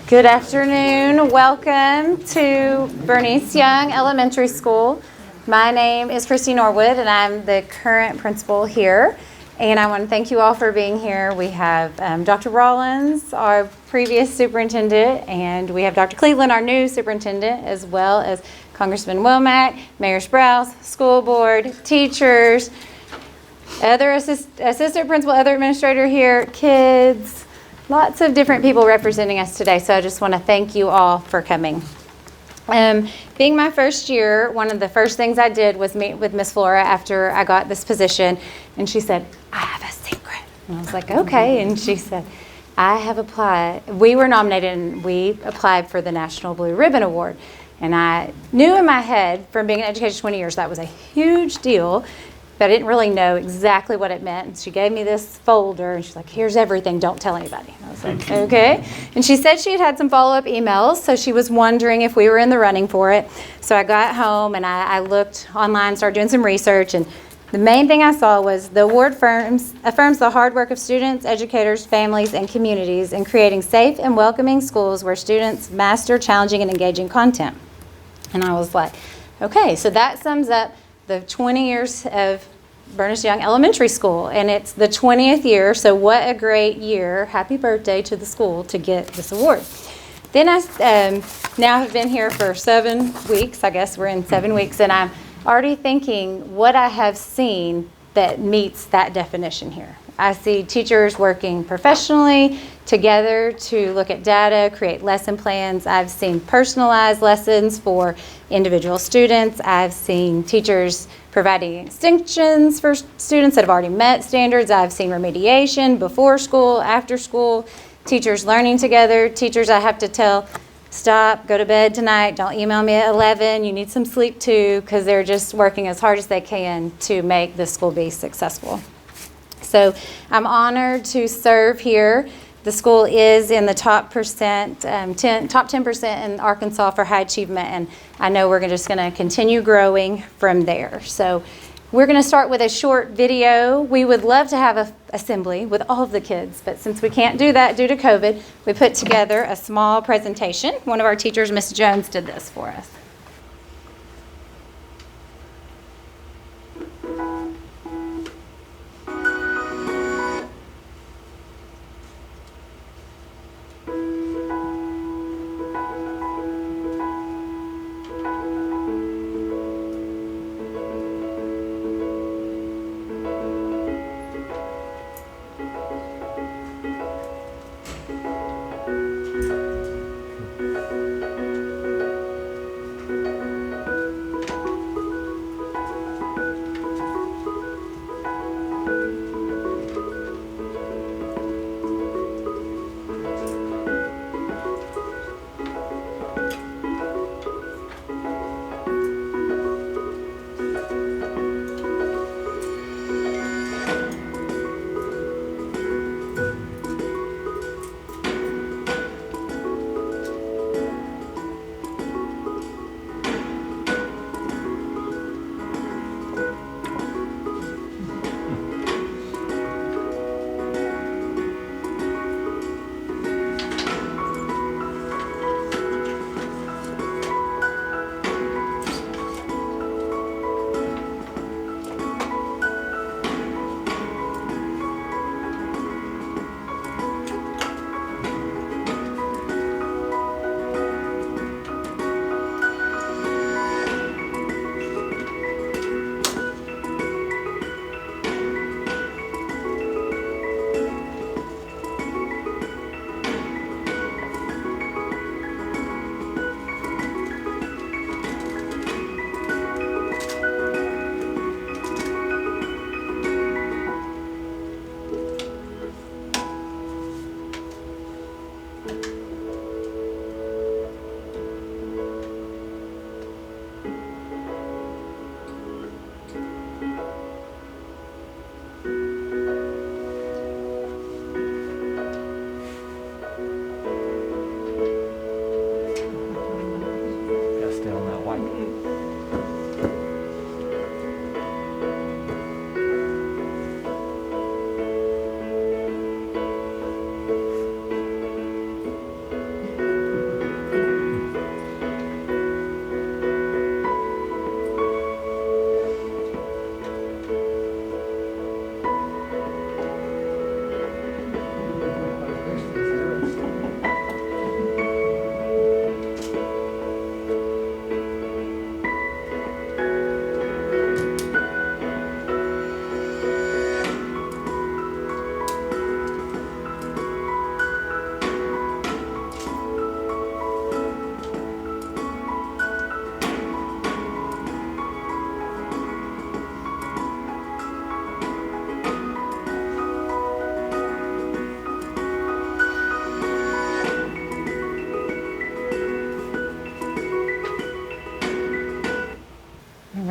Good afternoon. Welcome to Bernice Young Elementary School. My name is Christy Norwood, and I'm the current principal here. And I want to thank you all for being here. We have Dr. Rollins, our previous superintendent, and we have Dr. Cleveland, our new superintendent, as well as Congressman Womack, Mayor Sprouse, school board, teachers, other assistant principal, other administrator here, kids, lots of different people representing us today. So I just want to thank you all for coming. Being my first year, one of the first things I did was meet with Miss Flora after I got this position, and she said, "I have a secret." And I was like, "Okay." And she said, "I have applied." We were nominated, and we applied for the National Blue Ribbon Award. And I knew in my head, from being in education 20 years, that was a huge deal, but I didn't really know exactly what it meant. And she gave me this folder, and she's like, "Here's everything, don't tell anybody." And I was like, "Okay." And she said she had some follow-up emails, so she was wondering if we were in the running for it. So I got home, and I looked online, started doing some research, and the main thing I saw was the award affirms the hard work of students, educators, families, and communities in creating safe and welcoming schools where students master challenging and engaging content. And I was like, okay, so that sums up the 20 years of Bernice Young Elementary School, and it's the 20th year, so what a great year. Happy birthday to the school to get this award. Then I now have been here for 7 weeks. I guess we're in 7 weeks, and I'm already thinking what I have seen that meets that definition here. I see teachers working professionally together to look at data, create lesson plans. I've seen personalized lessons for individual students. I've seen teachers providing extensions for students that have already met standards. I've seen remediation before school, after school, teachers learning together, teachers I have to tell, "Stop, go to bed tonight, don't email me at 11, you need some sleep too," because they're just working as hard as they can to make the school be successful. So I'm honored to serve here. The school is in the top 10% in Arkansas for high achievement, and I know we're just going to continue growing from there. So we're going to start with a short video. We would love to have an assembly with all of the kids, but since we can't do that due to COVID, we put together a small presentation. One of our teachers, Miss Jones, did this for us.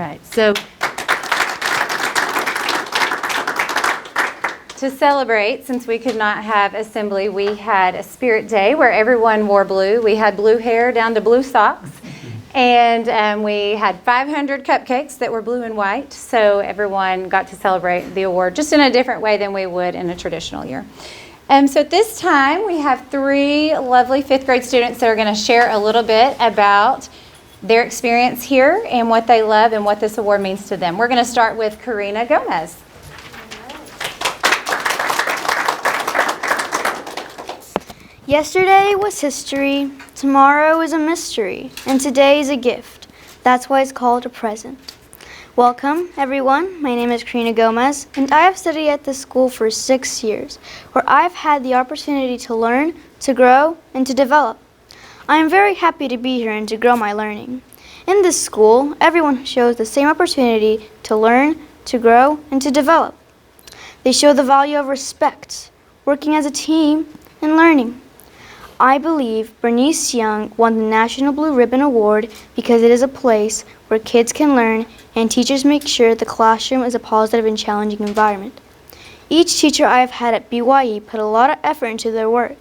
right, so to celebrate, since we could not have assembly, we had a spirit day where everyone wore blue. We had blue hair down to blue socks. And we had 500 cupcakes that were blue and white. So everyone got to celebrate the award just in a different way than we would in a traditional year. So at this time, we have 3 lovely 5th grade students that are going to share a little bit about their experience here and what they love and what this award means to them. We're going to start with Karina Gomez. Yesterday was history, tomorrow is a mystery, and today is a gift. That's why it's called a present. Welcome, everyone. My name is Karina Gomez, and I have studied at this school for 6 years, where I've had the opportunity to learn, to grow, and to develop. I am very happy to be here and to grow my learning. In this school, everyone shows the same opportunity to learn, to grow, and to develop. They show the value of respect, working as a team, and learning. I believe Bernice Young won the National Blue Ribbon Award because it is a place where kids can learn and teachers make sure the classroom is a positive and challenging environment. Each teacher I have had at BYE put a lot of effort into their work.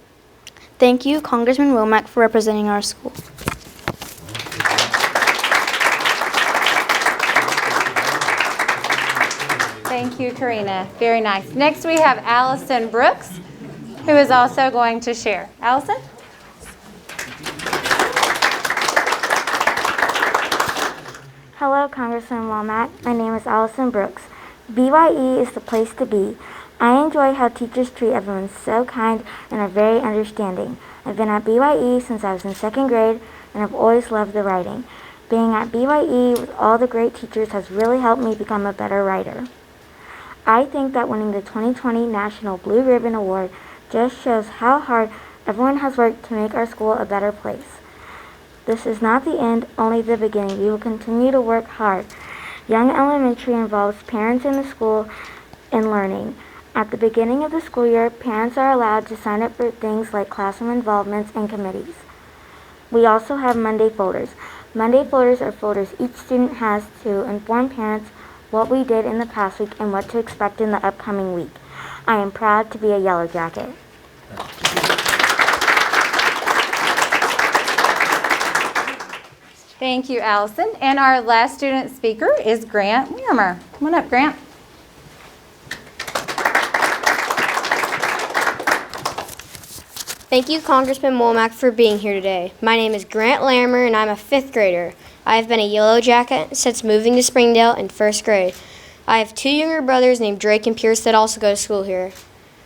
Thank you, Congressman Womack, for representing our school. Thank you, Karina. Very nice. Next we have Allison Brooks, who is also going to share. Allison? Hello, Congressman Womack. My name is Allison Brooks. BYE is the place to be. I enjoy how teachers treat everyone so kind and are very understanding. I've been at BYE since I was in 2nd grade, and I've always loved the writing. Being at BYE with all the great teachers has really helped me become a better writer. I think that winning the 2020 National Blue Ribbon Award just shows how hard everyone has worked to make our school a better place. This is not the end, only the beginning. We will continue to work hard. Young Elementary involves parents in the school and learning. At the beginning of the school year, parents are allowed to sign up for things like classroom involvements and committees. We also have Monday folders. Monday folders are folders each student has to inform parents what we did in the past week and what to expect in the upcoming week. I am proud to be a Yellow Jacket. Thank you, Allison. And our last student speaker is Grant Larimer. Come on up, Grant. Thank you, Congressman Womack, for being here today. My name is Grant Larimer, and I'm a 5th grader. I have been a Yellow Jacket since moving to Springdale in 1st grade. I have 2 younger brothers named Drake and Pierce that also go to school here.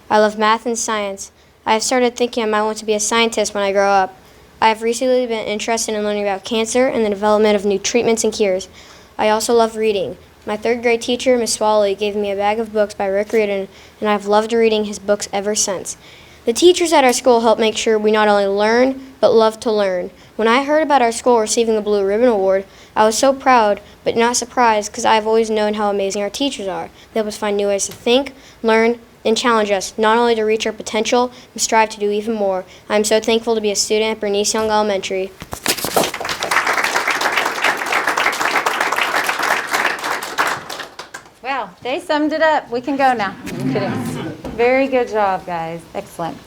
I love math and science. I have started thinking I might want to be a scientist when I grow up. I have recently been interested in learning about cancer and the development of new treatments and cures. I also love reading. My 3rd grade teacher, Miss Swally, gave me a bag of books by Rick Riordan, and I've loved reading his books ever since. The teachers at our school help make sure we not only learn, but love to learn. When I heard about our school receiving the Blue Ribbon Award, I was so proud, but not surprised, because I've always known how amazing our teachers are. They help us find new ways to think, learn, and challenge us, not only to reach our potential, but strive to do even more. I'm so thankful to be a student at Bernice Young Elementary. Wow, they summed it up. We can go now. I'm kidding. Very good job, guys. Excellent.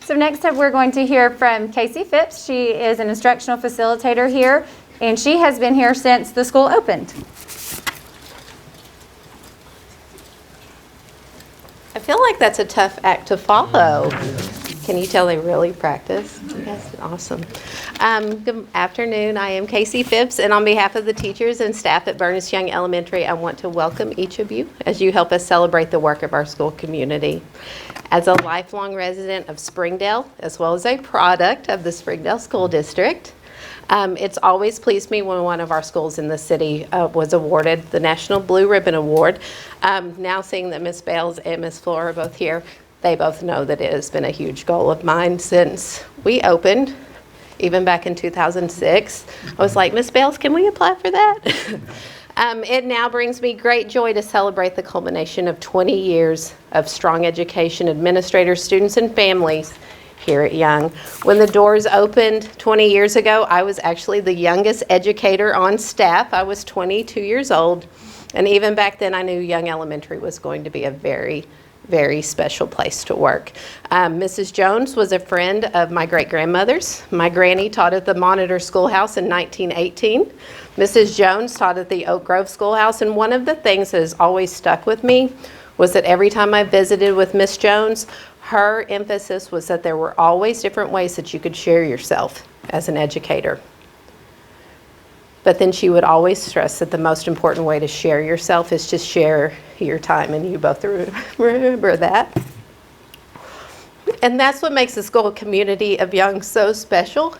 So next up, we're going to hear from Casey Phipps. She is an instructional facilitator here, and she has been here since the school opened. I feel like that's a tough act to follow. Can you tell they really practiced? Yes, awesome. Good afternoon. I am Casey Phipps, and on behalf of the teachers and staff at Bernice Young Elementary, I want to welcome each of you as you help us celebrate the work of our school community. As a lifelong resident of Springdale, as well as a product of the Springdale School District, it's always pleased me when one of our schools in the city was awarded the National Blue Ribbon Award. Now seeing that Ms. Bales and Ms. Flora are both here, they both know that it has been a huge goal of mine since we opened, even back in 2006. I was like, Ms. Bales, can we apply for that? It now brings me great joy to celebrate the culmination of 20 years of strong education, administrators, students, and families here at Young. When the doors opened 20 years ago, I was actually the youngest educator on staff. I was 22 years old, and even back then I knew Young Elementary was going to be a very, very special place to work. Mrs. Jones was a friend of my great-grandmother's. My granny taught at the Monitor Schoolhouse in 1918. Mrs. Jones taught at the Oak Grove Schoolhouse, and one of the things that has always stuck with me was that every time I visited with Miss Jones, her emphasis was that there were always different ways that you could share yourself as an educator. But then she would always stress that the most important way to share yourself is to share your time, and you both remember that. And that's what makes the school community of Young so special.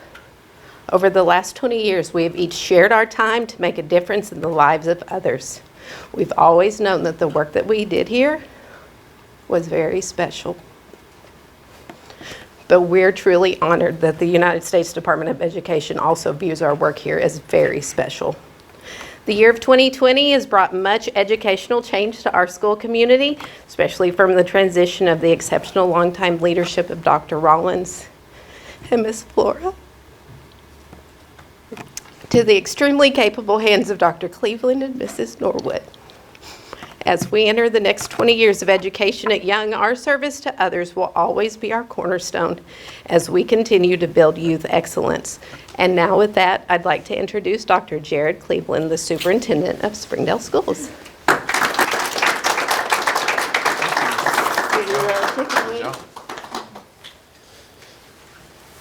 Over the last 20 years, we have each shared our time to make a difference in the lives of others. We've always known that the work that we did here was very special. But we're truly honored that the United States Department of Education also views our work here as very special. The year of 2020 has brought much educational change to our school community, especially from the transition of the exceptional longtime leadership of Dr. Rollins and Ms. Flora to the extremely capable hands of Dr. Cleveland and Mrs. Norwood. As we enter the next 20 years of education at Young, our service to others will always be our cornerstone as we continue to build youth excellence. And now with that, I'd like to introduce Dr. Jared Cleveland, the Superintendent of Springdale Schools.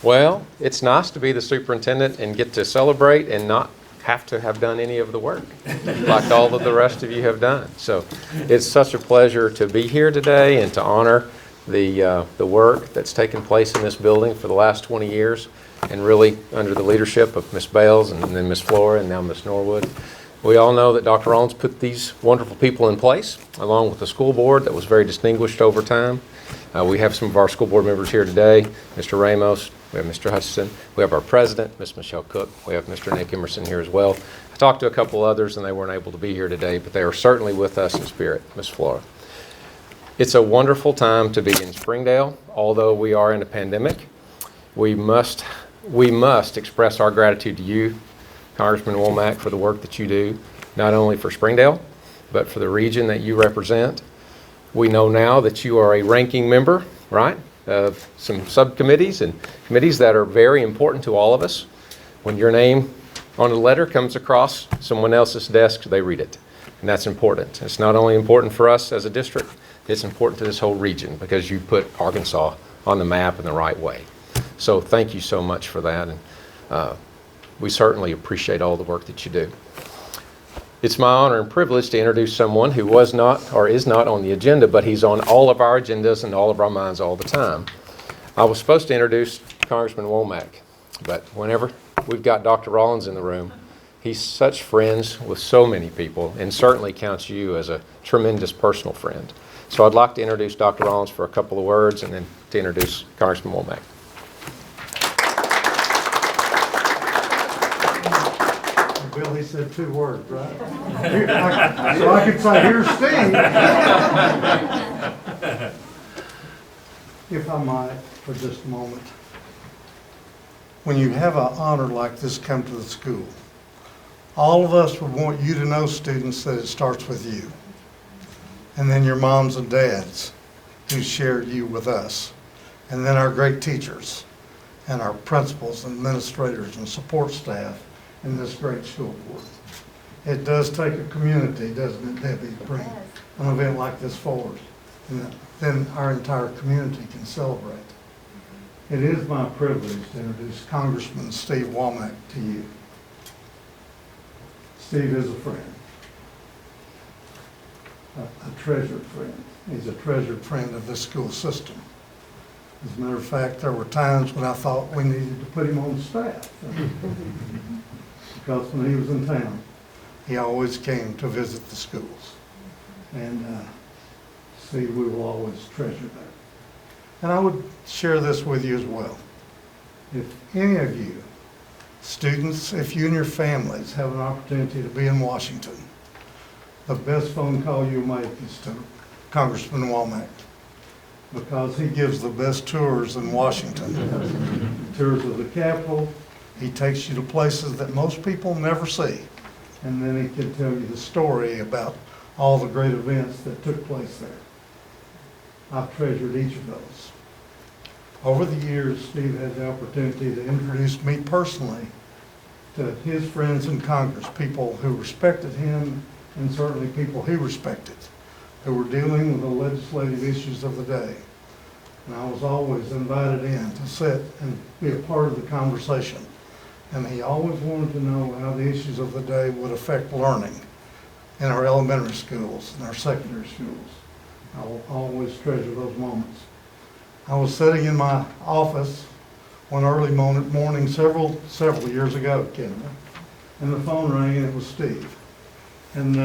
Well, it's nice to be the superintendent and get to celebrate and not have to have done any of the work like all of the rest of you have done. So it's such a pleasure to be here today and to honor the work that's taken place in this building for the last 20 years, and really under the leadership of Ms. Bales and then Ms. Flora and now Ms. Norwood. We all know that Dr. Rollins put these wonderful people in place along with the school board that was very distinguished over time. We have some of our school board members here today, Mr. Ramos, we have Mr. Hutchison, we have our president, Ms. Michelle Cook, we have Mr. Nick Emerson here as well. I talked to a couple others and they weren't able to be here today, but they are certainly with us in spirit, Ms. Flora. It's a wonderful time to be in Springdale. Although we are in a pandemic, we must express our gratitude to you, Congressman Womack, for the work that you do, not only for Springdale, but for the region that you represent. We know now that you are a ranking member, right, of some subcommittees and committees that are very important to all of us. When your name on a letter comes across someone else's desk, they read it. And that's important. It's not only important for us as a district, it's important to this whole region because you put Arkansas on the map in the right way. So thank you so much for that. And we certainly appreciate all the work that you do. It's my honor and privilege to introduce someone who was not or is not on the agenda, but he's on all of our agendas and all of our minds all the time. I was supposed to introduce Congressman Womack, but whenever we've got Dr. Rollins in the room, he's such friends with so many people and certainly counts you as a tremendous personal friend. So I'd like to introduce Dr. Rollins for a couple of words and then to introduce Congressman Womack. Billy said 2 words, right? So I could say, here's Steve. If I might, for just a moment. When you have an honor like this come to the school, all of us would want you to know, students, that it starts with you. And then your moms and dads who shared you with us. And then our great teachers and our principals and administrators and support staff in this great school board. It does take a community, doesn't it, Debbie, to bring an event like this forward. And then our entire community can celebrate. It is my privilege to introduce Congressman Steve Womack to you. Steve is a friend, a treasured friend. He's a treasured friend of this school system. As a matter of fact, there were times when I thought we needed to put him on staff. Because when he was in town, he always came to visit the schools. And Steve, we will always treasure that. And I would share this with you as well. If any of you, students, if you and your families have an opportunity to be in Washington, the best phone call you'll make is to Congressman Womack. because he gives the best tours in Washington. Tours of the Capitol. He takes you to places that most people never see. And then he can tell you the story about all the great events that took place there. I've treasured each of those. Over the years, Steve had the opportunity to introduce me personally to his friends in Congress, people who respected him and certainly people he respected, who were dealing with the legislative issues of the day. And I was always invited in to sit and be a part of the conversation. And he always wanted to know how the issues of the day would affect learning in our elementary schools and our secondary schools. I will always treasure those moments. I was sitting in my office one early morning several years ago, Kendra, and the phone rang and it was Steve. And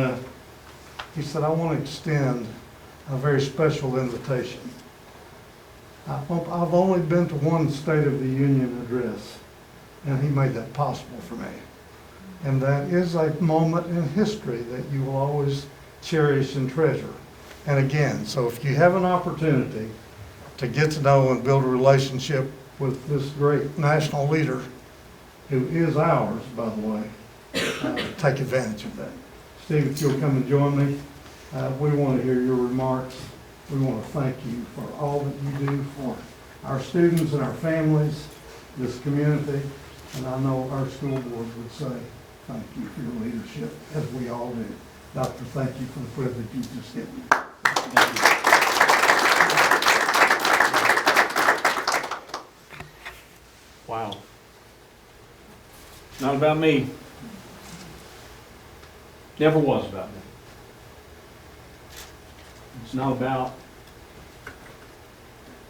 he said, I want to extend a very special invitation. I've only been to one State of the Union address, and he made that possible for me. And that is a moment in history that you will always cherish and treasure. And again, so if you have an opportunity to get to know and build a relationship with this great national leader, who is ours, by the way, take advantage of that. Steve, if you'll come and join me, we want to hear your remarks. We want to thank you for all that you do for our students and our families, this community, and I know our school board would say thank you for your leadership, as we all do. Doctor, thank you for the privilege you just given me. Thank you. Wow. Not about me. Never was about me. It's not about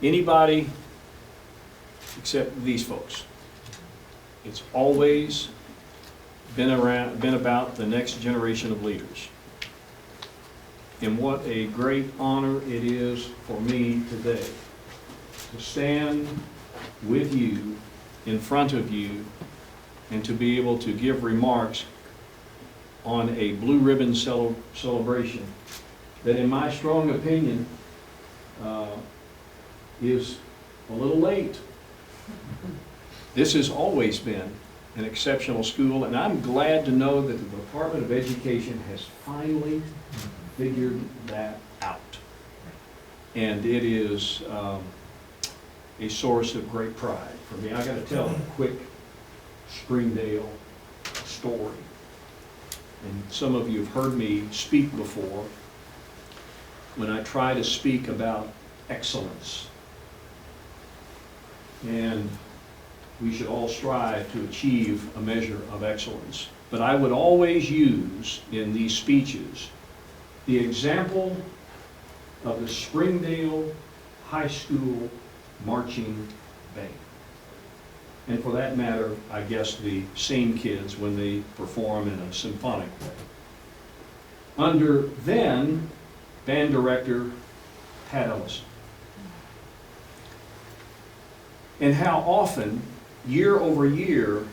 anybody except these folks. It's always been about the next generation of leaders. And what a great honor it is for me today to stand with you, in front of you, and to be able to give remarks on a blue ribbon celebration that, in my strong opinion, is a little late. This has always been an exceptional school, and I'm glad to know that the Department of Education has finally figured that out. And it is a source of great pride for me. I got to tell a quick Springdale story. And some of you have heard me speak before when I try to speak about excellence. And we should all strive to achieve a measure of excellence. But I would always use in these speeches the example of the Springdale High School marching band. And for that matter, I guess the same kids when they perform in a symphonic way. Under then band director Pat Ellison. And how often, year over year,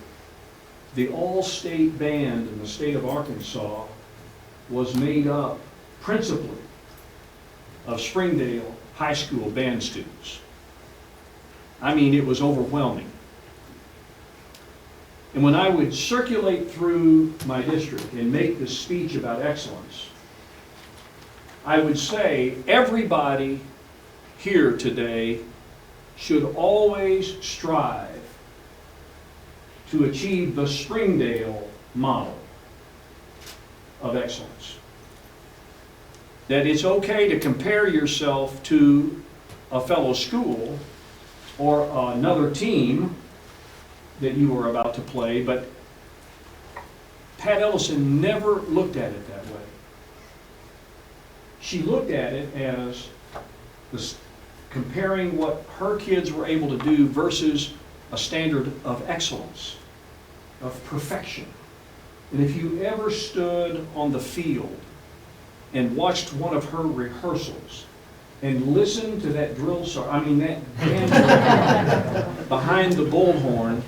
the all-state band in the state of Arkansas was made up principally of Springdale High School band students. I mean, it was overwhelming. And when I would circulate through my district and make this speech about excellence, I would say everybody here today should always strive to achieve the Springdale model of excellence. That it's okay to compare yourself to a fellow school or another team that you were about to play, but Pat Ellison never looked at it that way. She looked at it as comparing what her kids were able to do versus a standard of excellence, of perfection. And if you ever stood on the field and watched one of her rehearsals and listened to that drill sergeant, that band behind the bullhorn,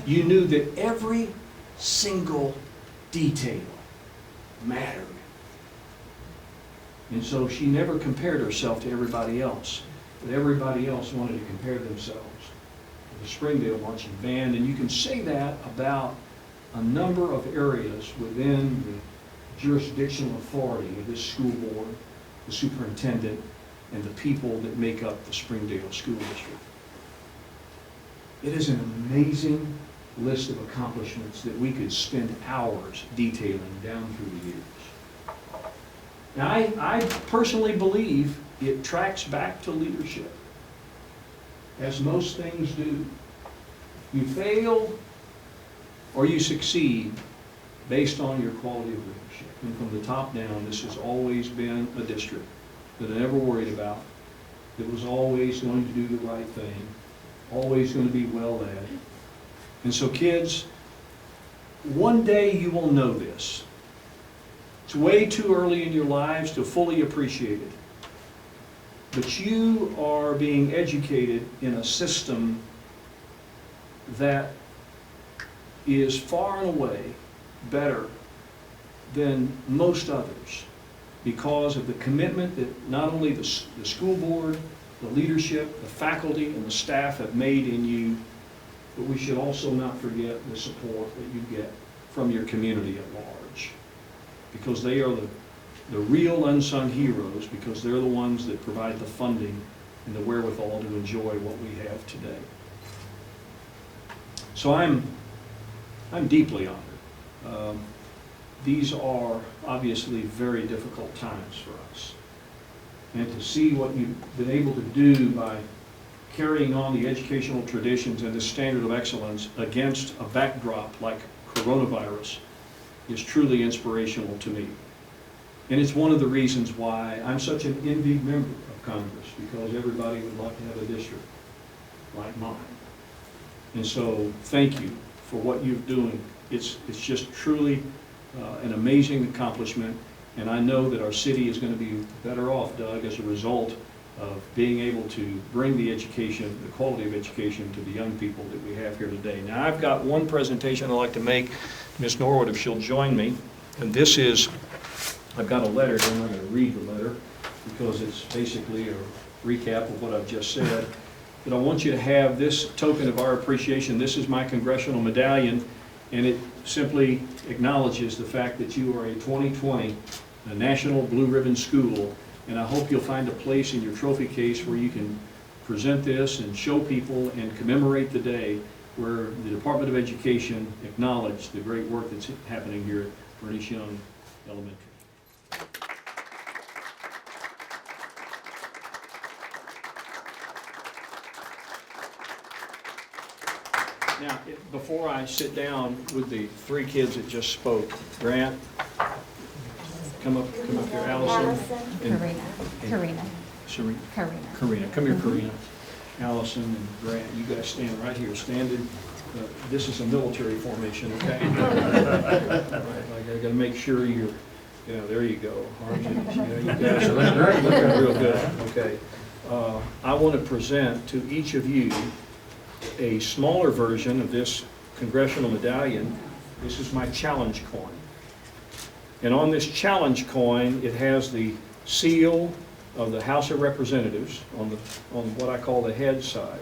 you knew that every single detail mattered. And so she never compared herself to everybody else. that everybody else wanted to compare themselves to the Springdale Marching Band. And you can say that about a number of areas within the jurisdictional authority of this school board, the superintendent, and the people that make up the Springdale School District. It is an amazing list of accomplishments that we could spend hours detailing down through the years. Now, I personally believe it tracks back to leadership, as most things do. You fail or you succeed based on your quality of leadership. And from the top down, this has always been a district that I never worried about, that was always going to do the right thing, always going to be well led. And so kids, one day you will know this. It's way too early in your lives to fully appreciate it. But you are being educated in a system that is far and away better than most others because of the commitment that not only the school board, the leadership, the faculty, and the staff have made in you, but we should also not forget the support that you get from your community at large, because they are the real unsung heroes, because they're the ones that provide the funding and the wherewithal to enjoy what we have today. So I'm deeply honored. These are obviously very difficult times for us. And to see what you've been able to do by carrying on the educational traditions and the standard of excellence against a backdrop like coronavirus is truly inspirational to me. And it's one of the reasons why I'm such an envied member of Congress, because everybody would like to have a district like mine. And so thank you for what you're doing. It's just truly an amazing accomplishment, and I know that our city is going to be better off, Doug, as a result of being able to bring the education, the quality of education to the young people that we have here today. Now, I've got one presentation I'd like to make, Ms. Norwood, if she'll join me, and this is, I've got a letter, I'm not going to read the letter because it's basically a recap of what I've just said, but I want you to have this token of our appreciation. This is my congressional medallion, and it simply acknowledges the fact that you are a 2020 National Blue Ribbon School, and I hope you'll find a place in your trophy case where you can present this and show people and commemorate the day where the Department of Education acknowledged the great work that's happening here at Bernice Young Elementary. Now, before I sit down with the three kids that just spoke, Grant, come up here, Allison. Karina. Karina. Come here, Karina. Allison and Grant, you guys stand right here. This is a military formation, okay? I got to make sure you're, there you go. You guys are looking real good, okay? I want to present to each of you a smaller version of this congressional medallion. This is my challenge coin. And on this challenge coin, it has the seal of the House of Representatives on what I call the head side.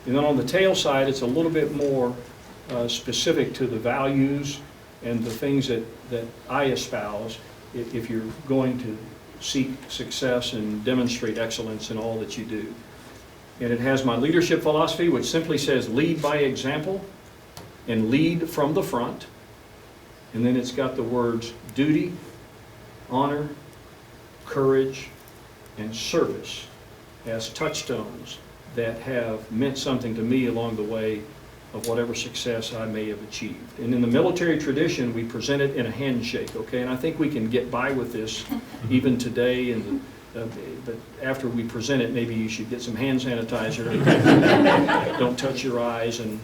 And then on the tail side, it's a little bit more specific to the values and the things that I espouse if you're going to seek success and demonstrate excellence in all that you do. And it has my leadership philosophy, which simply says lead by example and lead from the front. And then it's got the words duty, honor, courage, and service as touchstones that have meant something to me along the way of whatever success I may have achieved. And in the military tradition, we present it in a handshake, okay? And I think we can get by with this even today. But after we present it, maybe you should get some hand sanitizer. Don't touch your eyes and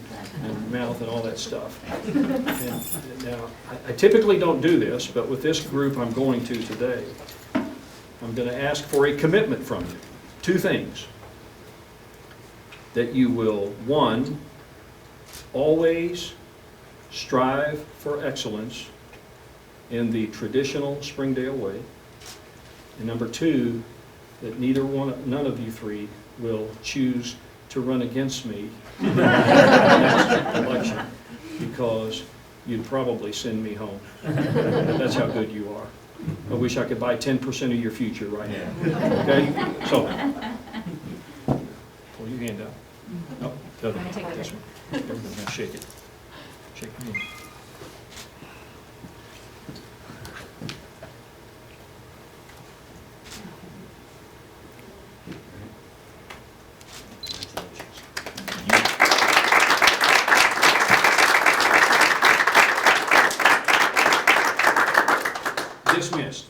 mouth and all that stuff. And now, I typically don't do this, but with this group I'm going to today, I'm going to ask for a commitment from you. Two things. That you will, one, always strive for excellence in the traditional Springdale way. And number two, that none of you three will choose to run against me in the next election, because you'd probably send me home. That's how good you are. I wish I could buy 10% of your future right now. Okay? So, pull your hand out. No, the other one. This one. Everyone, now shake it. Shake your hand. Dismissed.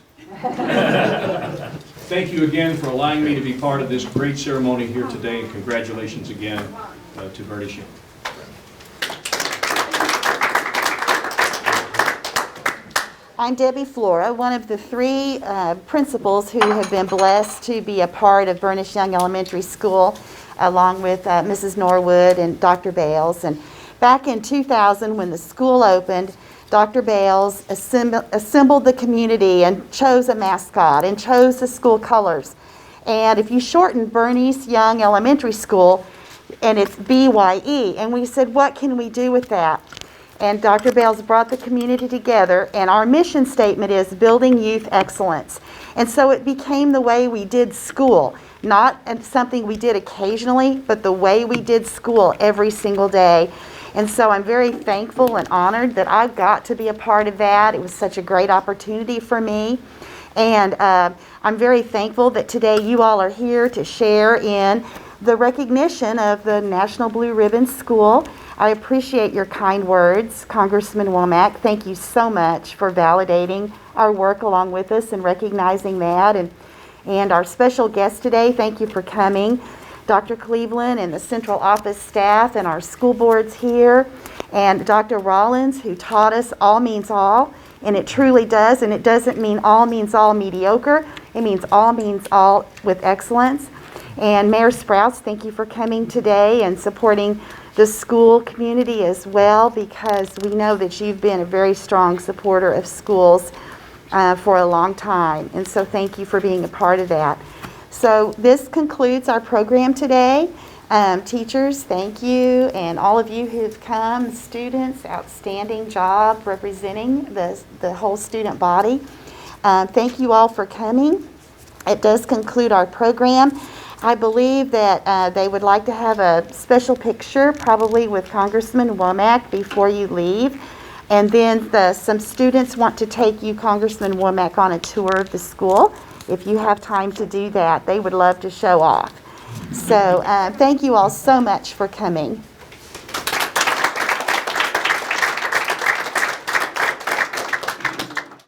Thank you again for allowing me to be part of this great ceremony here today, and congratulations again to Bernice. I'm Debbie Flora, one of the three principals who have been blessed to be a part of Bernice Young Elementary School, along with Mrs. Norwood and Dr. Bales. And back in 2000, when the school opened, Dr. Bales assembled the community and chose a mascot and chose the school colors. And if you shorten Bernice Young Elementary School, and it's BYE, and we said, what can we do with that? And Dr. Bales brought the community together, and our mission statement is building youth excellence. And so it became the way we did school, not something we did occasionally, but the way we did school every single day. And so I'm very thankful and honored that I got to be a part of that. It was such a great opportunity for me. And I'm very thankful that today you all are here to share in the recognition of the National Blue Ribbon School. I appreciate your kind words, Congressman Womack. Thank you so much for validating our work along with us and recognizing that. And our special guest today, thank you for coming. Dr. Cleveland and the central office staff and our school boards here, and Dr. Rollins, who taught us all means all, and it truly does, and it doesn't mean all means all mediocre. It means all with excellence. And Mayor Sprouts, thank you for coming today and supporting the school community as well, because we know that you've been a very strong supporter of schools for a long time, and so thank you for being a part of that. So this concludes our program today. Teachers, thank you, and all of you who've come, students, outstanding job representing the whole student body. Thank you all for coming. It does conclude our program. I believe that they would like to have a special picture, probably with Congressman Womack, before you leave. And then some students want to take you, Congressman Womack, on a tour of the school. If you have time to do that, they would love to show off. So thank you all so much for coming.